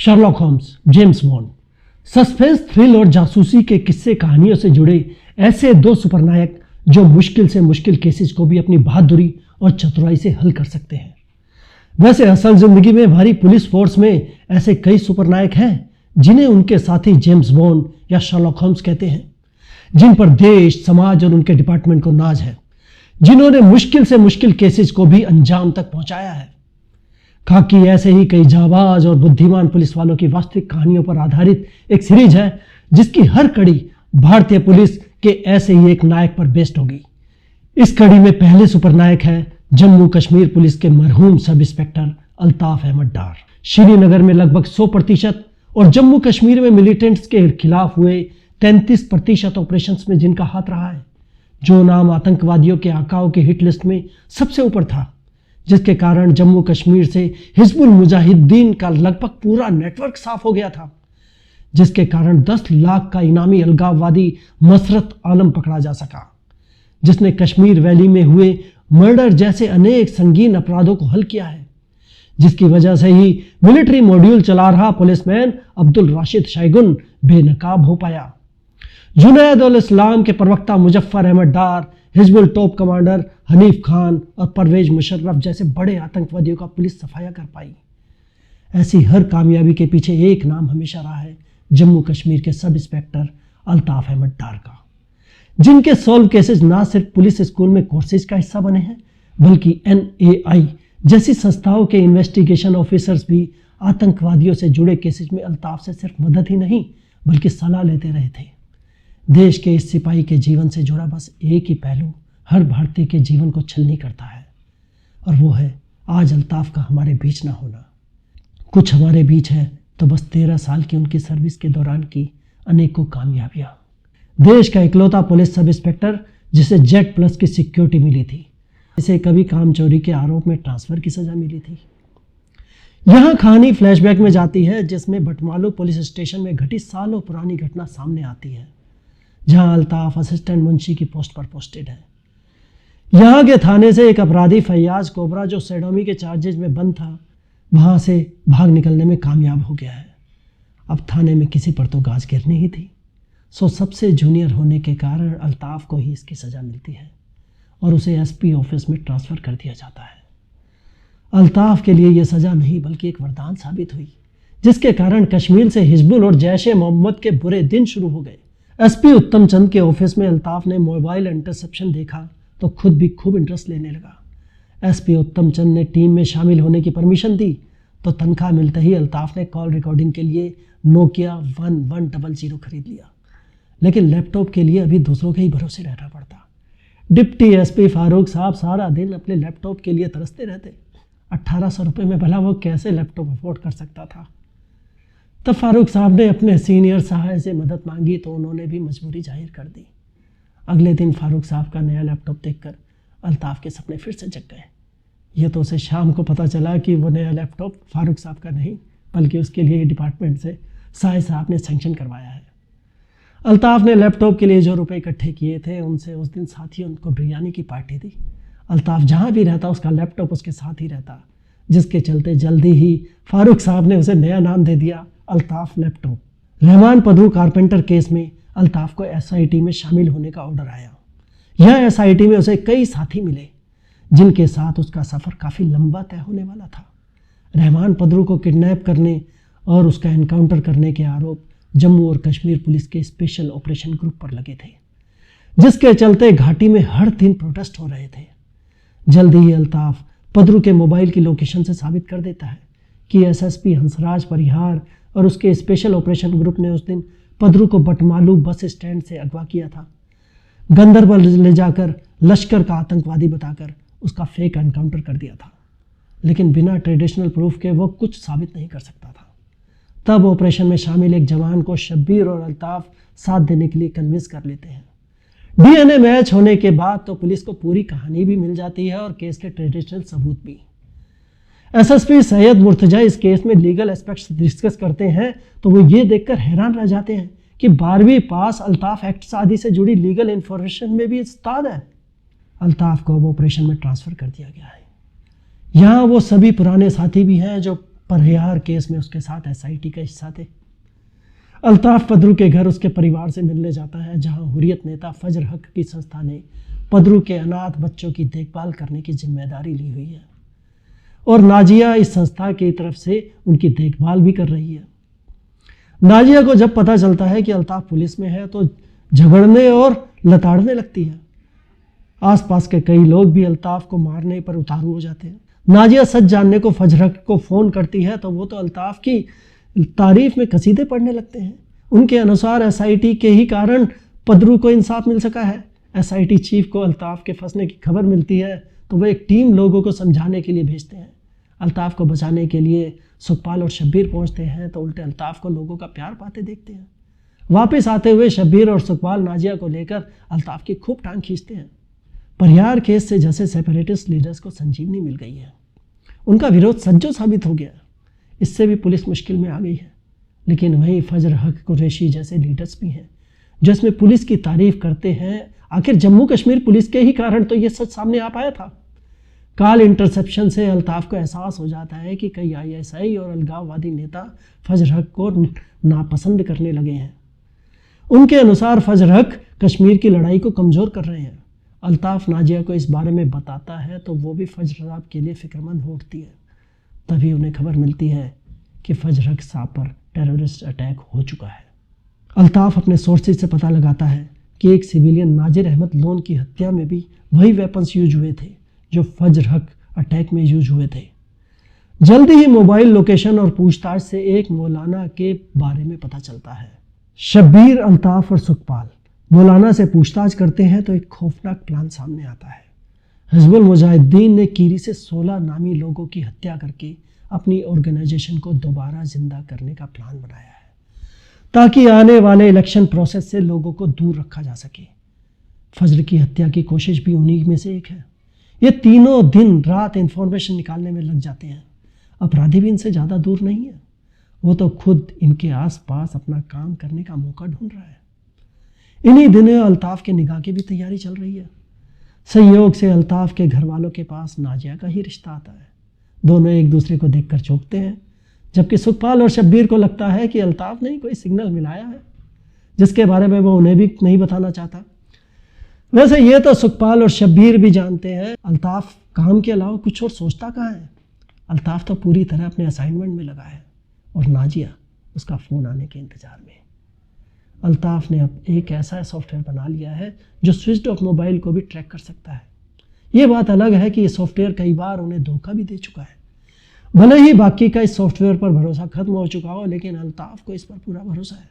Sherlock Holmes, James Bond, suspense, thrill और जासूसी के किस्से कहानियों से जुड़े ऐसे दो सुपरनायक जो मुश्किल से मुश्किल केसेस को भी अपनी बहादुरी और चतुराई से हल कर सकते हैं। वैसे असल जिंदगी में हमारी पुलिस फोर्स में ऐसे कई सुपरनायक हैं जिन्हें उनके साथी जेम्स बॉन्ड या शर्लॉक होम्स कहते हैं, जिन पर देश, समाज और उनके डिपार्टमेंट को नाज है, जिन्होंने मुश्किल से मुश्किल केसेस को भी अंजाम तक पहुंचाया है। खाकी ऐसे ही कई जाबाज और बुद्धिमान पुलिस वालों की वास्तविक कहानियों पर आधारित एक सीरीज है जिसकी हर कड़ी भारतीय पुलिस के ऐसे ही एक नायक पर बेस्ड होगी। इस कड़ी में पहले सुपरनायक है जम्मू कश्मीर पुलिस के मरहूम सब इंस्पेक्टर अल्ताफ अहमद डार। श्रीनगर में लगभग 100% और जम्मू कश्मीर में मिलिटेंट्स के खिलाफ हुए 33% ऑपरेशंस में जिनका हाथ रहा है, जो नाम आतंकवादियों के आकाओं की हिट लिस्ट में सबसे ऊपर था, जिसके कारण जम्मू कश्मीर से हिजबुल मुजाहिदीन का लगभग पूरा नेटवर्क साफ हो गया था, जिसके कारण 10 लाख का इनामी अलगाववादी मसरत आलम पकड़ा जा सका, जिसने कश्मीर वैली में हुए मर्डर जैसे अनेक संगीन अपराधों को हल किया है, जिसकी वजह से ही मिलिट्री मॉड्यूल चला रहा पुलिसमैन अब्दुल राशिद शैगुन बेनकाब हो पाया। जुनैद उल इस्लाम के प्रवक्ता मुजफ्फर अहमद डार, हिजबुल टॉप कमांडर हनीफ खान और परवेज मुशर्रफ जैसे बड़े आतंकवादियों का पुलिस सफाया कर पाई। ऐसी हर कामयाबी के पीछे एक नाम हमेशा रहा है जम्मू कश्मीर के सब इंस्पेक्टर अल्ताफ अहमद डार का, जिनके सॉल्व केसेस ना सिर्फ पुलिस स्कूल में कोर्सेज का हिस्सा बने हैं, बल्कि NAI जैसी संस्थाओं के इन्वेस्टिगेशन ऑफिसर्स भी आतंकवादियों से जुड़े केसेस में अल्ताफ से सिर्फ मदद ही नहीं बल्कि सलाह लेते रहे थे। देश के इस सिपाही के जीवन से जुड़ा बस एक ही पहलू हर भारतीय के जीवन को छलनी करता है, और वो है आज अल्ताफ का हमारे बीच ना होना। कुछ हमारे बीच है तो बस 13 साल की उनकी सर्विस के दौरान की अनेकों कामयाबियां। देश का इकलौता पुलिस सब इंस्पेक्टर जिसे Z+ की सिक्योरिटी मिली थी, इसे कभी काम चोरी के आरोप में ट्रांसफर की सजा मिली थी। यहां कहानी फ्लैशबैक में जाती है जिसमें भटमालू पुलिस स्टेशन में घटी सालों पुरानी घटना सामने आती है, जहां अल्ताफ असिस्टेंट मुंशी की पोस्ट पर पोस्टेड है। यहां के थाने से एक अपराधी फैयाज कोबरा जो सेडोमी के चार्जेज में बंद था, वहां से भाग निकलने में कामयाब हो गया है। अब थाने में किसी पर तो गाज गिरनी ही थी, सो सबसे जूनियर होने के कारण अल्ताफ को ही इसकी सज़ा मिलती है और उसे SP ऑफिस में ट्रांसफ़र कर दिया जाता है। अल्ताफ के लिए यह सज़ा नहीं बल्कि एक वरदान साबित हुई, जिसके कारण कश्मीर से हिजबुल और जैश-ए-मोहम्मद के बुरे दिन शुरू हो गए। SP उत्तम चंद के ऑफिस में अल्ताफ ने मोबाइल इंटरसेप्शन देखा तो खुद भी खूब इंटरेस्ट लेने लगा। SP उत्तम चंद ने टीम में शामिल होने की परमिशन दी तो तनख्वाह मिलते ही अल्ताफ ने कॉल रिकॉर्डिंग के लिए नोकिया 1100 खरीद लिया, लेकिन लैपटॉप के लिए अभी दूसरों के ही भरोसे रहना पड़ता। डिप्टी SP फारूक साहब सारा दिन अपने लैपटॉप के लिए तरसते रहते। 1800 रुपये में भला वो कैसे लैपटॉप अफोर्ड कर सकता था। तब फारूक साहब ने अपने सीनियर सहाय से मदद मांगी तो उन्होंने भी मजबूरी जाहिर कर दी। अगले दिन फारूक साहब का नया लैपटॉप देखकर अल्ताफ के सपने फिर से जग गए। यह तो उसे शाम को पता चला कि वो नया लैपटॉप फारूक साहब का नहीं बल्कि उसके लिए डिपार्टमेंट से साय साहब ने सैंक्शन करवाया है। अल्ताफ ने लैपटॉप के लिए जो रुपए इकट्ठे किए थे उनसे उस दिन साथी उनको बिरयानी की पार्टी दी। अल्ताफ जहाँ भी रहता उसका लैपटॉप उसके साथ ही रहता, जिसके चलते जल्दी ही फारूक साहब ने उसे नया नाम दे दिया, Altaf laptop. Rahman Padroo carpenter case में अल्ताफ को SIT में शामिल होने का ऑर्डर आया। यह SIT में उसे कई साथी मिले जिनके साथ उसका सफ़र काफ़ी लंबा तय होने वाला था। रहमान पदरू को किडनैप करने और उसका एनकाउंटर करने के आरोप जम्मू और कश्मीर पुलिस के स्पेशल ऑपरेशन ग्रुप पर लगे थे, जिसके चलते घाटी में हर दिन प्रोटेस्ट हो रहे थे। जल्दी ही अल्ताफ पदरू के मोबाइल की लोकेशन से साबित कर देता है कि SSP हंसराज परिहार और उसके स्पेशल ऑपरेशन ग्रुप ने उस दिन पदरू को बटमालू बस स्टैंड से अगवा किया था। गंदरबल ले जाकर लश्कर का आतंकवादी बताकर उसका फेक एनकाउंटर कर दिया था, लेकिन बिना ट्रेडिशनल प्रूफ के वो कुछ साबित नहीं कर सकता था। तब ऑपरेशन में शामिल एक जवान को शब्बीर और अल्ताफ साथ देने के लिए कन्विंस कर लेते हैं। DNA मैच होने के बाद तो पुलिस को पूरी कहानी भी मिल जाती है और केस के ट्रेडिशनल सबूत भी। SSP सैयद मुर्तजा इस केस में लीगल एस्पेक्ट्स डिस्कस करते हैं तो वो ये देखकर हैरान रह जाते हैं कि 12वीं पास अल्ताफ एक्ट आदि से जुड़ी लीगल इंफॉर्मेशन में भी उस्ताद है। अल्ताफ को अब ऑपरेशन में ट्रांसफ़र कर दिया गया है। यहाँ वो सभी पुराने साथी भी हैं जो परयार केस में उसके साथ एसआईटी का हिस्सा थे। अल्ताफ पदरू के घर उसके परिवार से मिलने जाता है, जहां हुर्रियत नेता फजर हक की संस्था ने पदरू के अनाथ बच्चों की देखभाल करने की जिम्मेदारी ली हुई है और नाजिया इस संस्था की तरफ से उनकी देखभाल भी कर रही है। नाजिया को जब पता चलता है कि अल्ताफ पुलिस में है तो झगड़ने और लताड़ने लगती है। आसपास के कई लोग भी अल्ताफ को मारने पर उतारू हो जाते हैं। नाजिया सच जानने को फजर हक को फ़ोन करती है तो वो तो अल्ताफ की तारीफ में कसीदे पढ़ने लगते हैं। उनके अनुसार एसआईटी के ही कारण पदरू को इंसाफ मिल सका है। एसआईटी चीफ को अल्ताफ के फंसने की खबर मिलती है तो वो एक टीम लोगों को समझाने के लिए भेजते हैं। अल्ताफ को बचाने के लिए सुखपाल और शब्बीर पहुंचते हैं तो उल्टे अल्ताफ को लोगों का प्यार पाते देखते हैं। वापस आते हुए शब्बीर और सुखपाल नाजिया को लेकर अल्ताफ की खूब टांग खींचते हैं। परयार केस से जैसे सेपरेटिस्ट लीडर्स को संजीवनी मिल गई है, उनका विरोध सज्जो साबित हो गया। इससे भी पुलिस मुश्किल में आ गई है। लेकिन वहीं फजर हक कुरैशी जैसे लीडर्स भी हैं जो इसमें पुलिस की तारीफ करते हैं। आखिर जम्मू कश्मीर पुलिस के ही कारण तो ये सच सामने आ पाया था। कॉल इंटरसेप्शन से अल्ताफ को एहसास हो जाता है कि कई आईएसआई और अलगाववादी नेता फजर हक को नापसंद करने लगे हैं। उनके अनुसार फजर हक कश्मीर की लड़ाई को कमज़ोर कर रहे हैं। अल्ताफ नाजिया को इस बारे में बताता है तो वो भी फजर साहब के लिए फिक्रमंद हो उठती है। तभी उन्हें खबर मिलती है कि फजर हक साहब पर टेररिस्ट अटैक हो चुका है। अल्ताफ अपने सोर्सेज से पता लगाता है कि एक सिविलियन नाजिर अहमद लोन की हत्या में भी वही वेपन्स यूज हुए थे जो फजर हक अटैक में यूज हुए थे। जल्दी ही मोबाइल लोकेशन और पूछताछ से एक मौलाना के बारे में पता चलता है। शब्बीर, अल्ताफ और सुखपाल मौलाना से पूछताछ करते हैं तो एक खौफनाक प्लान सामने आता है। हिजबुल मुजाहिदीन ने कीरी से 16 नामी लोगों की हत्या करके अपनी ऑर्गेनाइजेशन को दोबारा जिंदा करने का प्लान बनाया है ताकि आने वाले इलेक्शन प्रोसेस से लोगों को दूर रखा जा सके। फजर की हत्या की कोशिश भी उन्हीं में से एक है। ये तीनों दिन रात इंफॉर्मेशन निकालने में लग जाते हैं। अपराधी भी इनसे ज़्यादा दूर नहीं है, वो तो खुद इनके आसपास अपना काम करने का मौका ढूंढ रहा है। इन्हीं दिनों अल्ताफ के निकाह की भी तैयारी चल रही है। संयोग से अल्ताफ के घर वालों के पास नाजिया का ही रिश्ता आता है। दोनों एक दूसरे को देखकर चौंकते हैं, जबकि सुखपाल और शब्बीर को लगता है कि अल्ताफ ने ही कोई सिग्नल मिलाया है जिसके बारे में वो उन्हें भी नहीं बताना चाहता। वैसे ये तो सुखपाल और शब्बीर भी जानते हैं अल्ताफ काम के अलावा कुछ और सोचता कहाँ है। अल्ताफ तो पूरी तरह अपने असाइनमेंट में लगा है और नाजिया उसका फ़ोन आने के इंतज़ार में। अल्ताफ ने अब एक ऐसा सॉफ्टवेयर बना लिया है जो स्विच ऑफ मोबाइल को भी ट्रैक कर सकता है। ये बात अलग है कि ये सॉफ्टवेयर कई बार उन्हें धोखा भी दे चुका है। भले ही बाकी का इस सॉफ्टवेयर पर भरोसा खत्म हो चुका हो, लेकिन अल्ताफ को इस पर पूरा भरोसा है।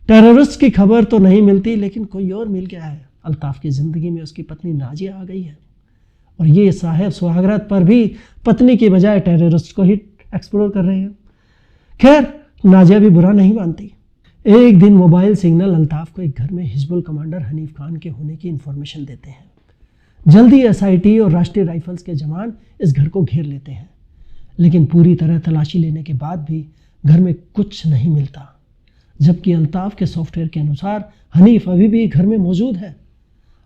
टेररिस्ट की खबर तो नहीं मिलती, लेकिन कोई और मिल गया है। अल्ताफ की ज़िंदगी में उसकी पत्नी नाजिया आ गई है और ये साहेब सुहागरात पर भी पत्नी की बजाय टेररिस्ट को ही एक्सप्लोर कर रहे हैं। खैर, नाजिया भी बुरा नहीं मानती। एक दिन मोबाइल सिग्नल अल्ताफ को एक घर में हिजबुल कमांडर हनीफ खान के होने की इन्फॉर्मेशन देते हैं। जल्दी एसआईटी और राष्ट्रीय राइफल्स के जवान इस घर को घेर लेते हैं, लेकिन पूरी तरह तलाशी लेने के बाद भी घर में कुछ नहीं मिलता, जबकि अल्ताफ के सॉफ्टवेयर के अनुसार हनीफ अभी भी घर में मौजूद है।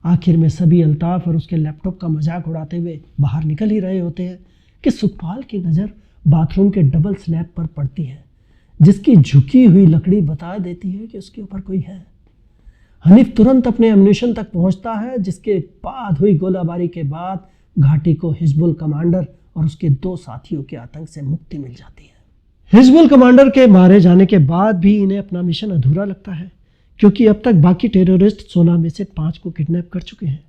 आखिर में सभी अल्ताफ और उसके लैपटॉप का मजाक उड़ाते हुए बाहर निकल ही रहे होते हैं कि सुखपाल की नज़र बाथरूम के डबल स्लैब पर पड़ती है, जिसकी झुकी हुई लकड़ी बता देती है कि उसके ऊपर कोई है। हनीफ तुरंत अपने एम्यूनिशन तक पहुंचता है, जिसके बाद हुई गोलाबारी के बाद घाटी को हिजबुल कमांडर और उसके 2 साथियों के आतंक से मुक्ति मिल जाती है। हिजबुल कमांडर के मारे जाने के बाद भी इन्हें अपना मिशन अधूरा लगता है, क्योंकि अब तक बाकी टेररिस्ट 16 में से 5 को किडनैप कर चुके हैं।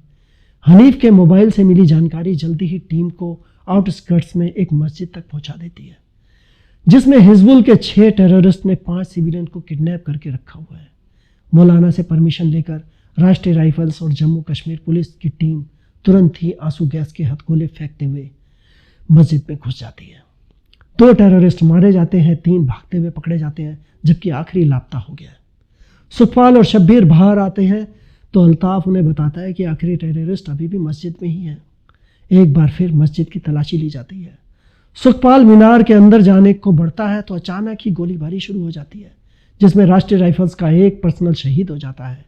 हनीफ के मोबाइल से मिली जानकारी जल्दी ही टीम को आउटस्कर्ट्स में एक मस्जिद तक पहुंचा देती है, जिसमें हिजबुल के 6 टेररिस्ट ने 5 सिविलियन को किडनैप करके रखा हुआ है। मौलाना से परमिशन लेकर राष्ट्रीय राइफल्स और जम्मू कश्मीर पुलिस की टीम तुरंत ही आंसू गैस के हथगोले फेंकते हुए मस्जिद में घुस जाती है। 2 टेररिस्ट मारे जाते हैं, 3 भागते हुए पकड़े जाते हैं, जबकि आखिरी लापता हो गया है। सुखपाल और शब्बीर बाहर आते हैं तो अल्ताफ उन्हें बताता है कि आखिरी टेररिस्ट अभी भी मस्जिद में ही है। एक बार फिर मस्जिद की तलाशी ली जाती है। सुखपाल मीनार के अंदर जाने को बढ़ता है तो अचानक ही गोलीबारी शुरू हो जाती है, जिसमें राष्ट्रीय राइफल्स का एक पर्सनल शहीद हो जाता है।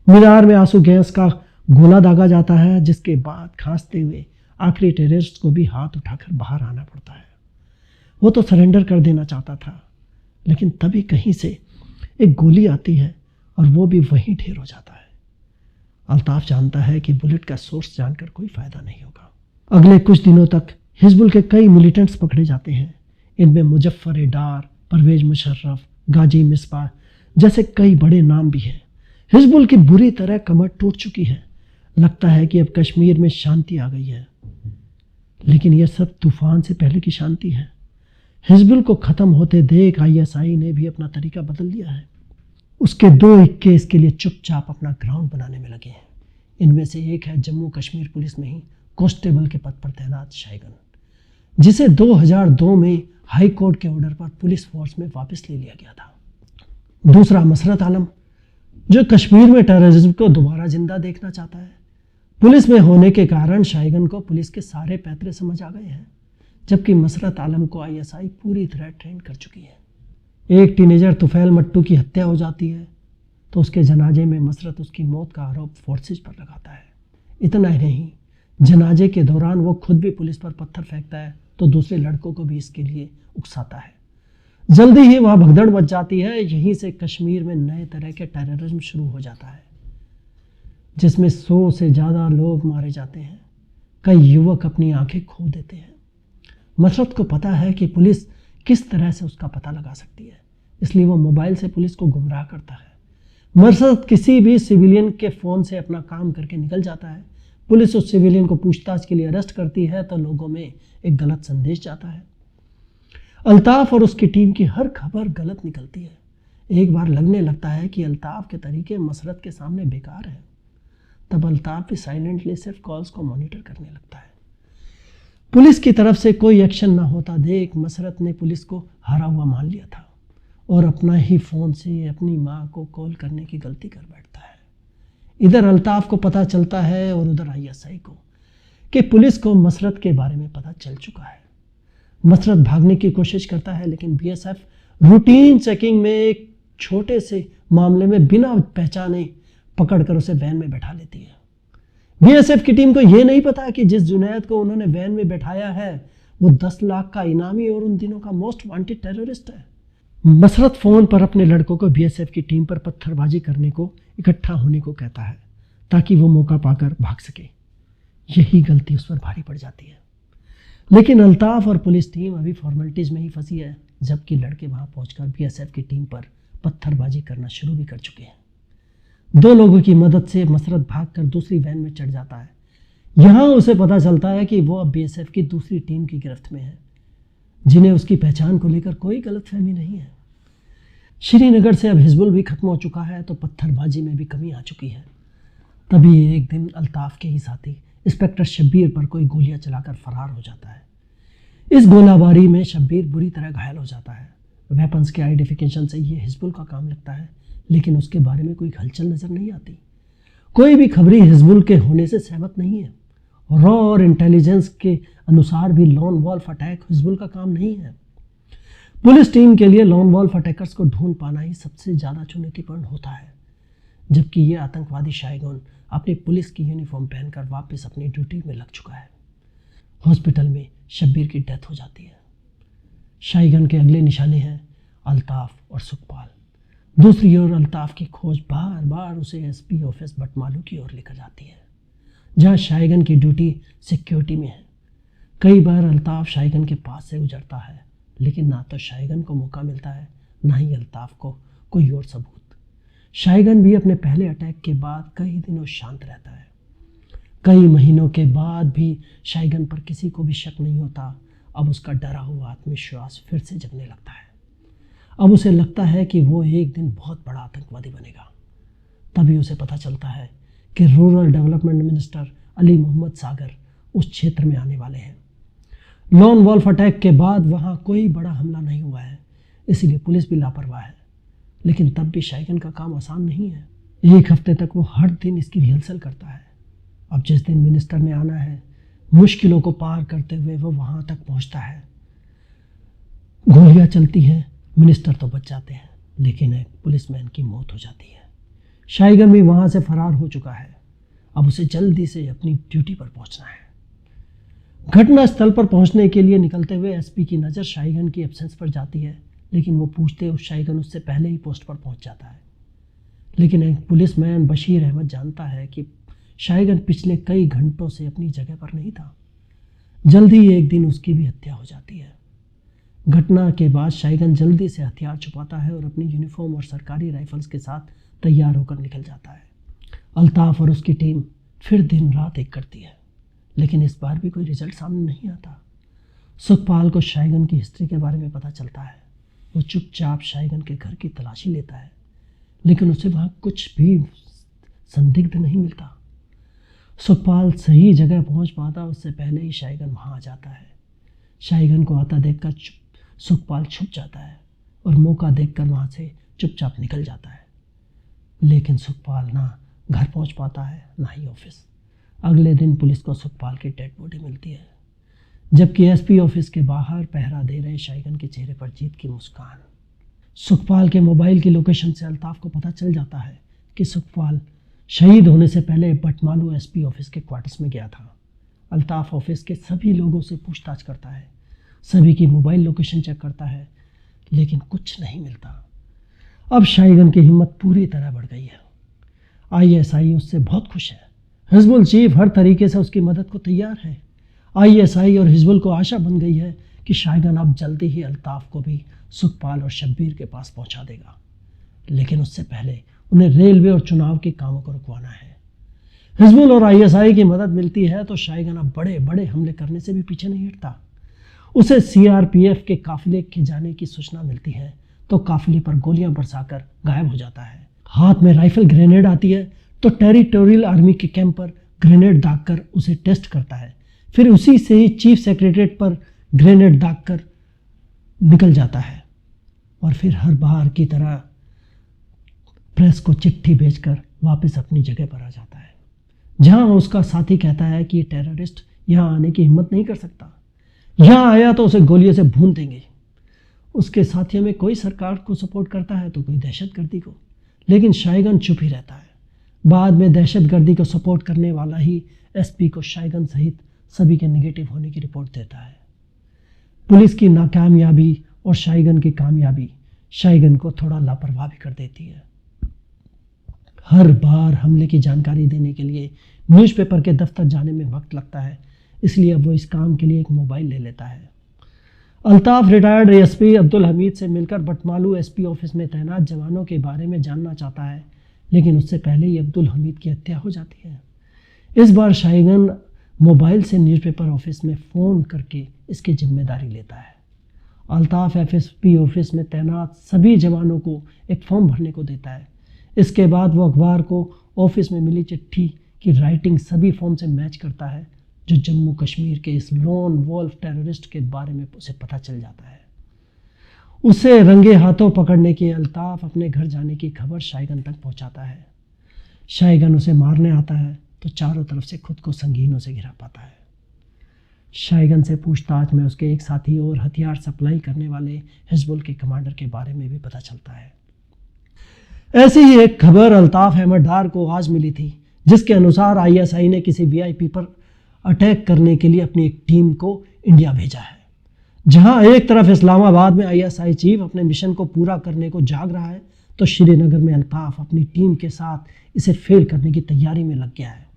मीनार में आंसू गैस का गोला दागा जाता है, जिसके बाद खांसते हुए आखिरी टेररिस्ट को भी हाथ उठाकर बाहर आना पड़ता है। वो तो सरेंडर कर देना चाहता था, लेकिन तभी कहीं से एक गोली आती है और वो भी वहीं ढेर हो जाता है। अल्ताफ जानता है कि बुलेट का सोर्स जानकर कोई फायदा नहीं होगा। अगले कुछ दिनों तक हिजबुल के कई मिलिटेंट्स पकड़े जाते हैं। इनमें मुजफ्फर डार, परवेज मुशर्रफ, गाजी मिसबाह जैसे कई बड़े नाम भी हैं। हिजबुल की बुरी तरह कमर टूट चुकी है। लगता है कि अब कश्मीर में शांति आ गई है, लेकिन यह सब तूफान से पहले की शांति है। हिजबुल को ख़त्म होते देख आईएसआई ने भी अपना तरीका बदल लिया है। उसके 2 इक्के इसके लिए चुपचाप अपना ग्राउंड बनाने में लगे हैं। इनमें से एक है जम्मू कश्मीर पुलिस में ही कांस्टेबल के पद पर तैनात शाइगन, जिसे 2002 में हाई कोर्ट के ऑर्डर पर पुलिस फोर्स में वापस ले लिया गया था। दूसरा मसरत आलम, जो कश्मीर में टेररिज्म को दोबारा जिंदा देखना चाहता है। पुलिस में होने के कारण शाइगन को पुलिस के सारे पैतरे समझ आ गए हैं, जबकि मसरत आलम को आईएसआई पूरी तरह ट्रेन कर चुकी है। एक टीनेजर तुफैल मट्टू की हत्या हो जाती है तो उसके जनाजे में मसरत उसकी मौत का आरोप फोर्सेज पर लगाता है। इतना ही नहीं, जनाजे के दौरान वो खुद भी पुलिस पर पत्थर फेंकता है तो दूसरे लड़कों को भी इसके लिए उकसाता है। जल्दी ही वहाँ भगदड़ मच जाती है। यहीं से कश्मीर में नए तरह के टेररिज्म शुरू हो जाता है, जिसमें 100 से ज़्यादा लोग मारे जाते हैं। कई युवक अपनी आंखें खो देते हैं। मसरत को पता है कि पुलिस किस तरह से उसका पता लगा सकती है, इसलिए वो मोबाइल से पुलिस को गुमराह करता है। मसरत किसी भी सिविलियन के फ़ोन से अपना काम करके निकल जाता है। पुलिस उस सिविलियन को पूछताछ के लिए अरेस्ट करती है तो लोगों में एक गलत संदेश जाता है। अल्ताफ और उसकी टीम की हर खबर गलत निकलती है। एक बार लगने लगता है कि अल्ताफ के तरीके मसरत के सामने बेकार हैं। तब अल्ताफ भी साइलेंटली सिर्फ कॉल्स को मॉनिटर करने लगता है। पुलिस की तरफ से कोई एक्शन ना होता देख मसरत ने पुलिस को हारा हुआ मान लिया था और अपना ही फ़ोन से अपनी माँ को कॉल करने की गलती कर बैठता है। इधर अल्ताफ को पता चलता है और उधर आईएसआई को कि पुलिस को मसरत के बारे में पता चल चुका है। मसरत भागने की कोशिश करता है, लेकिन बीएसएफ रूटीन चेकिंग में एक छोटे से मामले में बिना पहचाने पकड़कर उसे वैन में बैठा लेती है। बीएसएफ की टीम को यह नहीं पता कि जिस जुनैद को उन्होंने वैन में बैठाया है वो 10 लाख का इनामी और उन दिनों का मोस्ट वांटेड टेररिस्ट है। मसरत फ़ोन पर अपने लड़कों को बीएसएफ की टीम पर पत्थरबाजी करने को, इकट्ठा होने को कहता है ताकि वो मौका पाकर भाग सके। यही गलती उस पर भारी पड़ जाती है, लेकिन अल्ताफ और पुलिस टीम अभी फॉर्मेलिटीज़ में ही फंसी है, जबकि लड़के वहाँ पहुंचकर बीएसएफ की टीम पर पत्थरबाजी करना शुरू भी कर चुके हैं। 2 लोगों की मदद से मसरत भागकर दूसरी वैन में चढ़ जाता है। यहाँ उसे पता चलता है कि वो अब बीएसएफ की दूसरी टीम की गिरफ्त में है, जिन्हें उसकी पहचान को लेकर कोई गलतफहमी नहीं है। श्रीनगर से अब हिजबुल भी खत्म हो चुका है तो पत्थरबाजी में भी कमी आ चुकी है। तभी एक दिन अल्ताफ के ही साथी इंस्पेक्टर शब्बीर पर कोई गोलियां चलाकर फरार हो जाता है। इस गोलाबारी में शब्बीर बुरी तरह घायल हो जाता है। वेपन्स के आइडेंटिफिकेशन से ये हिजबुल का काम लगता है, लेकिन उसके बारे में कोई हलचल नज़र नहीं आती। कोई भी खबरी हिजबुल के होने से सहमत नहीं है। रॉ और इंटेलिजेंस के अनुसार भी लॉन वॉल्फ अटैक हिजबुल का काम नहीं है। पुलिस टीम के लिए लॉन वॉल्फ अटैकर्स को ढूंढ पाना ही सबसे ज़्यादा चुनौतीपूर्ण होता है, जबकि ये आतंकवादी शाइगन अपनी पुलिस की यूनिफॉर्म पहनकर वापस अपनी ड्यूटी में लग चुका है। हॉस्पिटल में शब्बीर की डेथ हो जाती है। शाइगन के अगले निशाने हैं अल्ताफ और सुखपाल। दूसरी ओर अल्ताफ की खोज बार बार उसे एसपी ऑफिस बटमालू की ओर लेकर जाती है, जहां शाइगन की ड्यूटी सिक्योरिटी में है। कई बार अल्ताफ शाइगन के पास से गुजरता है, लेकिन ना तो शाइगन को मौका मिलता है, ना ही अल्ताफ को कोई और सबूत। शाइगन भी अपने पहले अटैक के बाद कई दिनों शांत रहता है। कई महीनों के बाद भी शाइगन पर किसी को भी शक नहीं होता। अब उसका डरा हुआ आत्मविश्वास फिर से जगने लगता है। अब उसे लगता है कि वो एक दिन बहुत बड़ा आतंकवादी बनेगा। तभी उसे पता चलता है कि rural development minister Ali Mohammad Sagar उस क्षेत्र में आने वाले हैं। लॉन वॉल्फ अटैक के बाद वहाँ कोई बड़ा हमला नहीं हुआ है, इसीलिए पुलिस भी लापरवाह है। लेकिन तब भी शाइगन का काम आसान नहीं है। 1 हफ्ते तक वो हर दिन इसकी रिहर्सल करता है। अब जिस दिन मिनिस्टर ने आना है, मुश्किलों को पार करते हुए वो वहाँ तक पहुँचता है। गोलियाँ चलती हैं, मिनिस्टर तो बच जाते हैं, लेकिन एक पुलिसमैन की मौत हो जाती है। शाइगन भी वहाँ से फरार हो चुका है। अब उसे जल्दी से अपनी ड्यूटी पर पहुँचना है। घटना स्थल पर पहुंचने के लिए निकलते हुए एसपी की नज़र शाहीगन की एब्सेंस पर जाती है, लेकिन वो पूछते उस शाहीगन उससे पहले ही पोस्ट पर पहुंच जाता है। लेकिन एक पुलिसमैन बशीर अहमद जानता है कि शाहीगन पिछले कई घंटों से अपनी जगह पर नहीं था। जल्दी ही एक दिन उसकी भी हत्या हो जाती है। घटना के बाद शाहीगन जल्दी से हथियार छुपाता है और अपनी यूनिफॉर्म और सरकारी राइफल्स के साथ तैयार होकर निकल जाता है। अल्ताफ और उसकी टीम फिर दिन रात एक करती है, लेकिन इस बार भी कोई रिजल्ट सामने नहीं आता। सुखपाल को शाहीगन की हिस्ट्री के बारे में पता चलता है। वो चुपचाप शाहीगन के घर की तलाशी लेता है, लेकिन उसे वहाँ कुछ भी संदिग्ध नहीं मिलता। सुखपाल सही जगह पहुँच पाता उससे पहले ही शाहीगन वहाँ आ जाता है। शाहीगन को आता देखकर सुखपाल छुप जाता है और मौका देखकर वहाँ से चुपचाप निकल जाता है। लेकिन सुखपाल ना घर पहुँच पाता है ना ही ऑफिस। अगले दिन पुलिस को सुखपाल की डेड बॉडी मिलती है, जबकि एसपी ऑफिस के बाहर पहरा दे रहे शाहीगन के चेहरे पर जीत की मुस्कान। सुखपाल के मोबाइल की लोकेशन से अल्ताफ को पता चल जाता है कि सुखपाल शहीद होने से पहले बटमालू एसपी ऑफिस के क्वार्टर्स में गया था। अल्ताफ ऑफिस के सभी लोगों से पूछताछ करता है, सभी की मोबाइल लोकेशन चेक करता है, लेकिन कुछ नहीं मिलता। अब शाहीगन की हिम्मत पूरी तरह बढ़ गई है। आईएसआई उससे बहुत खुश है। हिजबुल चीफ हर तरीके से उसकी मदद को तैयार है। आईएसआई और हिजबुल को आशा बन गई है कि शाहीगन अब जल्दी ही अल्ताफ को भी सुखपाल और शब्बीर के पास पहुंचा देगा, लेकिन उससे पहले उन्हें रेलवे और चुनाव के कामों को रुकवाना है। हिजबुल और आईएसआई की मदद मिलती है तो शाहीगन अब बड़े बड़े हमले करने से भी पीछे नहीं हटता। उसे सीआरपीएफ के काफिले के जाने की सूचना मिलती है तो काफिले पर गोलियां बरसाकर गायब हो जाता है। हाथ में राइफल ग्रेनेड आती है तो टेरिटोरियल आर्मी के कैंप पर ग्रेनेड दागकर उसे टेस्ट करता है। फिर उसी से ही चीफ सेक्रेटरीट पर ग्रेनेड दागकर निकल जाता है और फिर हर बार की तरह प्रेस को चिट्ठी भेजकर वापस अपनी जगह पर आ जाता है, जहां उसका साथी कहता है कि ये टेररिस्ट यहां आने की हिम्मत नहीं कर सकता। यहां आया तो उसे गोलियों से भून देंगे। उसके साथियों में कोई सरकार को सपोर्ट करता है तो कोई दहशतगर्दी को, लेकिन शाहीगन चुप ही रहता है। बाद में दहशतगर्दी को सपोर्ट करने वाला ही एसपी को शाहीगन सहित सभी के नेगेटिव होने की रिपोर्ट देता है। पुलिस की नाकामयाबी और शाहीगन की कामयाबी शाहीगन को थोड़ा लापरवाह भी कर देती है। हर बार हमले की जानकारी देने के लिए न्यूज़पेपर के दफ्तर जाने में वक्त लगता है, इसलिए अब वो इस काम के लिए एक मोबाइल ले लेता है। अल्ताफ रिटायर्ड एएसपी अब्दुल हमीद से मिलकर बटमालू एसपी ऑफिस में तैनात जवानों के बारे में जानना चाहता है, लेकिन उससे पहले ही अब्दुल हमीद की हत्या हो जाती है। इस बार शाहीगन मोबाइल से न्यूज़पेपर ऑफिस में फ़ोन करके इसकी जिम्मेदारी लेता है। अल्ताफ एसपी ऑफिस में तैनात सभी जवानों को एक फॉर्म भरने को देता है। इसके बाद वो अखबार को ऑफिस में मिली चिट्ठी की राइटिंग सभी फॉर्म से मैच करता है, जो जम्मू कश्मीर के इस लोन वॉल्फ टेररिस्ट के बारे में उसे पता चल जाता है। उसे रंगे हाथों पकड़ने के अल्ताफ अपने घर जाने की खबर शाहीगन तक पहुंचाता है। शाहीगन उसे मारने आता है तो चारों तरफ से खुद को संगीनों से घिरा पाता है। शाहीगन से पूछताछ में उसके एक साथी और हथियार सप्लाई करने वाले हिजबुल के कमांडर के बारे में भी पता चलता है। ऐसी ही एक खबर अल्ताफ अहमद डार को आज मिली थी, जिसके अनुसार आईएसआई ने किसी वीआईपी पर अटैक करने के लिए अपनी एक टीम को इंडिया भेजा है। जहां एक तरफ इस्लामाबाद में आईएसआई चीफ अपने मिशन को पूरा करने को जाग रहा है, तो श्रीनगर में अल्ताफ अपनी टीम के साथ इसे फेल करने की तैयारी में लग गया है।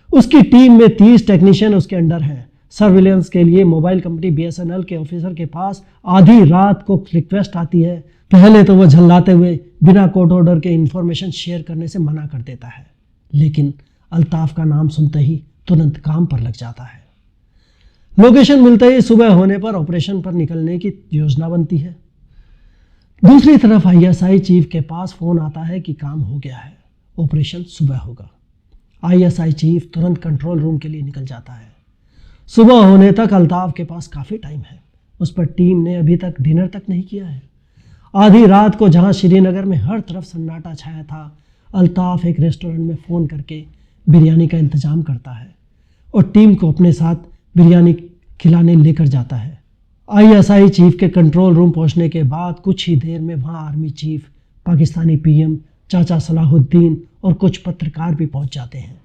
उसकी टीम में 30 टेक्नीशियन उसके अंडर हैं। सर्विलेंस के लिए मोबाइल कंपनी बीएसएनएल के ऑफिसर के पास आधी रात को रिक्वेस्ट आती है। पहले तो वो झल्लाते हुए बिना कोर्ट ऑर्डर के इंफॉर्मेशन शेयर करने से मना कर देता है, लेकिन अल्ताफ का नाम सुनते ही तुरंत काम पर लग जाता है। लोकेशन मिलते ही सुबह होने पर ऑपरेशन पर निकलने की योजना बनती है। दूसरी तरफ आईएसआई चीफ के पास फोन आता है कि काम हो गया है, ऑपरेशन सुबह होगा। आईएसआई चीफ तुरंत कंट्रोल रूम के लिए निकल जाता है। सुबह होने तक अल्ताफ के पास काफ़ी टाइम है। उस पर टीम ने अभी तक डिनर तक नहीं किया है। आधी रात को जहां श्रीनगर में हर तरफ सन्नाटा छाया था, अल्ताफ एक रेस्टोरेंट में फ़ोन करके बिरयानी का इंतज़ाम करता है और टीम को अपने साथ बिरयानी खिलाने लेकर जाता है। आईएसआई चीफ के कंट्रोल रूम पहुंचने के बाद कुछ ही देर में वहां आर्मी चीफ, पाकिस्तानी पीएम चाचा सलाहुद्दीन और कुछ पत्रकार भी पहुंच जाते हैं।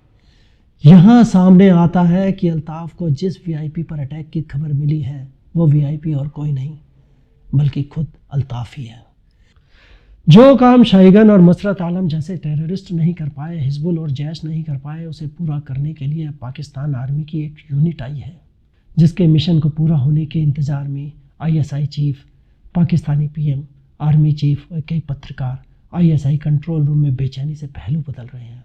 यहाँ सामने आता है कि अल्ताफ को जिस वीआईपी पर अटैक की खबर मिली है वो वीआईपी और कोई नहीं बल्कि खुद अल्ताफ ही है। जो काम शाइगन और मसरत आलम जैसे टेररिस्ट नहीं कर पाए, हिजबुल और जैश नहीं कर पाए, उसे पूरा करने के लिए पाकिस्तान आर्मी की एक यूनिट आई है जिसके मिशन को पूरा होने के इंतज़ार में ISI chief, Pakistani PM, army chief और कई पत्रकार आईएसआई कंट्रोल रूम में बेचैनी से पहलू बदल रहे हैं।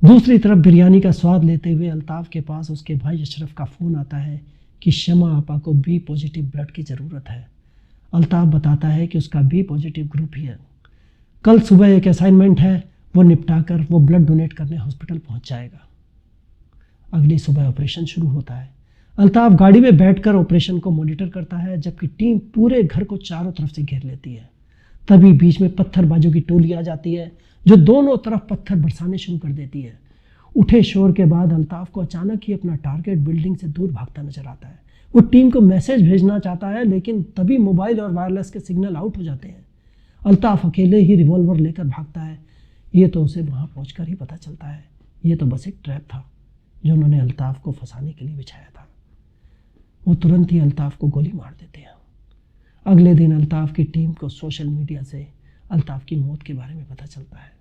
दूसरी तरफ बिरयानी का स्वाद लेते हुए अल्ताफ के पास उसके भाई अशरफ का फ़ोन आता है कि शमा आपा को बी पॉजिटिव ब्लड की ज़रूरत है। अल्ताफ बताता है कि उसका बी पॉजिटिव ग्रुप ही है। कल सुबह एक असाइनमेंट है, वो निपटा कर वो ब्लड डोनेट करने हॉस्पिटल पहुंच जाएगा। अगली सुबह ऑपरेशन शुरू होता है। अल्ताफ गाड़ी में बैठकर ऑपरेशन को मॉनिटर करता है जबकि टीम पूरे घर को चारों तरफ से घेर लेती है। तभी बीच में पत्थरबाजों की टोली आ जाती है जो दोनों तरफ पत्थर बरसाने शुरू कर देती है। उठे शोर के बाद अल्ताफ को अचानक ही अपना टारगेट बिल्डिंग से दूर भागता नजर आता है। वो टीम को मैसेज भेजना चाहता है लेकिन तभी मोबाइल और वायरलेस के सिग्नल आउट हो जाते हैं। अल्ताफ अकेले ही रिवॉल्वर लेकर भागता है। ये तो उसे वहाँ पहुंचकर ही पता चलता है ये तो बस एक ट्रैप था जो उन्होंने अल्ताफ को फंसाने के लिए बिछाया था। वो तुरंत ही अल्ताफ को गोली मार देते हैं। अगले दिन अल्ताफ की टीम को सोशल मीडिया से अल्ताफ की मौत के बारे में पता चलता है।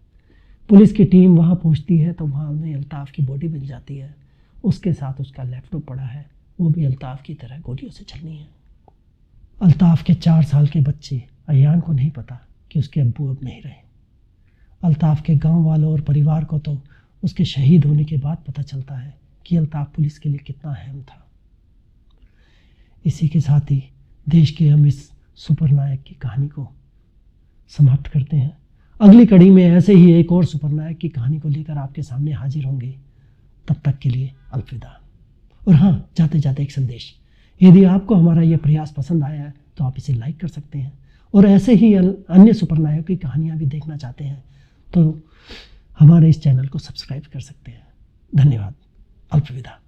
पुलिस की टीम वहाँ पहुँचती है तो वहाँ उन्हें अल्ताफ की बॉडी मिल जाती है। उसके साथ उसका लैपटॉप पड़ा है, वो भी अल्ताफ की तरह गोलियों से छलनी है। अल्ताफ के 4 साल के बच्चे अयान को नहीं पता कि उसके अब्बू अब नहीं रहे। अल्ताफ के गांव वालों और परिवार को तो उसके शहीद होने के बाद पता चलता है कि अल्ताफ पुलिस के लिए कितना अहम था। इसी के साथ ही देश के हम इस सुपर नायक की कहानी को समाप्त करते हैं। अगली कड़ी में ऐसे ही एक और सुपर नायक की कहानी को लेकर आपके सामने हाजिर होंगे। तब तक के लिए अलविदा। और हाँ, जाते जाते एक संदेश, यदि आपको हमारा यह प्रयास पसंद आया है तो आप इसे लाइक कर सकते हैं और ऐसे ही अन्य सुपर नायकों की कहानियाँ भी देखना चाहते हैं तो हमारे इस चैनल को सब्सक्राइब कर सकते हैं। धन्यवाद। अलविदा।